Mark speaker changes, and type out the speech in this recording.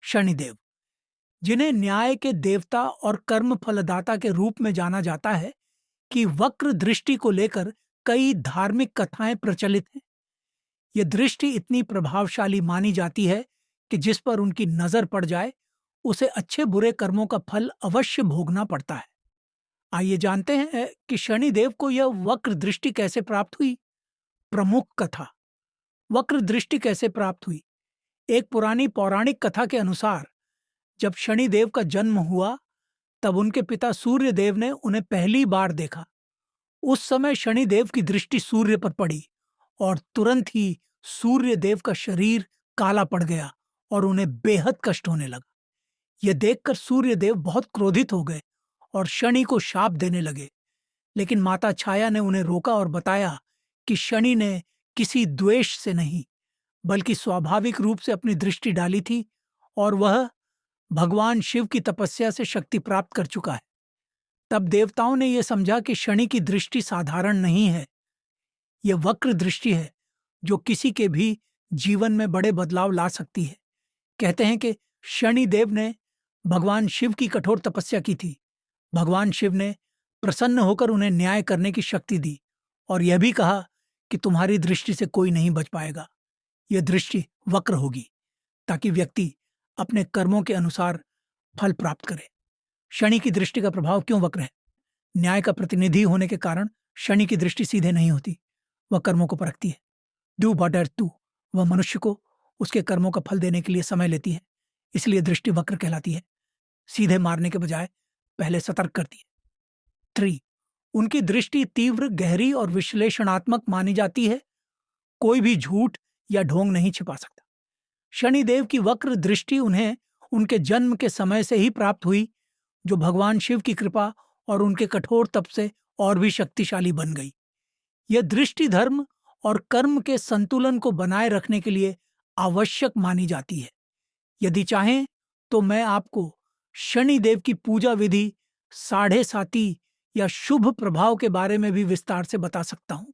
Speaker 1: शनिदेव, जिन्हें न्याय के देवता और कर्म फलदाता के रूप में जाना जाता है, की वक्र दृष्टि को लेकर कई धार्मिक कथाएं प्रचलित हैं। यह दृष्टि इतनी प्रभावशाली मानी जाती है कि जिस पर उनकी नजर पड़ जाए, उसे अच्छे बुरे कर्मों का फल अवश्य भोगना पड़ता है। आइए जानते हैं कि शनिदेव को यह वक्र दृष्टि कैसे प्राप्त हुई। प्रमुख कथा। वक्र दृष्टि कैसे प्राप्त हुई? एक पुरानी पौराणिक कथा के अनुसार जब शनिदेव का जन्म हुआ, तब उनके पिता सूर्यदेव ने उन्हें पहली बार देखा। उस समय शनिदेव की दृष्टि सूर्य पर पड़ी और तुरंत ही सूर्यदेव का शरीर काला पड़ गया और उन्हें बेहद कष्ट होने लगा। यह देखकर सूर्यदेव बहुत क्रोधित हो गए और शनि को शाप देने लगे। लेकिन माता छाया ने उन्हें रोका और बताया कि शनि ने किसी द्वेष से नहीं, बल्कि स्वाभाविक रूप से अपनी दृष्टि डाली थी और वह भगवान शिव की तपस्या से शक्ति प्राप्त कर चुका है। तब देवताओं ने यह समझा कि शनि की दृष्टि साधारण नहीं है, यह वक्र दृष्टि है जो किसी के भी जीवन में बड़े बदलाव ला सकती है। कहते हैं कि शनिदेव ने भगवान शिव की कठोर तपस्या की थी। भगवान शिव ने प्रसन्न होकर उन्हें न्याय करने की शक्ति दी और यह भी कहा कि तुम्हारी दृष्टि से कोई नहीं बच पाएगा। यह दृष्टि वक्र होगी ताकि व्यक्ति अपने कर्मों के अनुसार फल प्राप्त करे। शनि की दृष्टि का प्रभाव क्यों वक्र है? न्याय का प्रतिनिधि होने के कारण शनि की दृष्टि सीधे नहीं होती, वह कर्मों को परखती है। डू बॉट टू, वह मनुष्य को उसके कर्मों का फल देने के लिए समय लेती है, इसलिए दृष्टि वक्र कहलाती है। सीधे मारने के बजाय पहले सतर्क करती है। 3. उनकी दृष्टि तीव्र, गहरी और विश्लेषणात्मक मानी जाती है। कोई भी झूठ या ढोंग नहीं छिपा सकता। शनिदेव की वक्र दृष्टि उन्हें उनके जन्म के समय से ही प्राप्त हुई, जो भगवान शिव की कृपा और उनके कठोर तप से और भी शक्तिशाली बन गई। यह दृष्टि धर्म और कर्म के संतुलन को बनाए रखने के लिए आवश्यक मानी जाती है। यदि चाहें तो मैं आपको शनिदेव की पूजा विधि, साढ़े साती या शुभ प्रभाव के बारे में भी विस्तार से बता सकता हूं।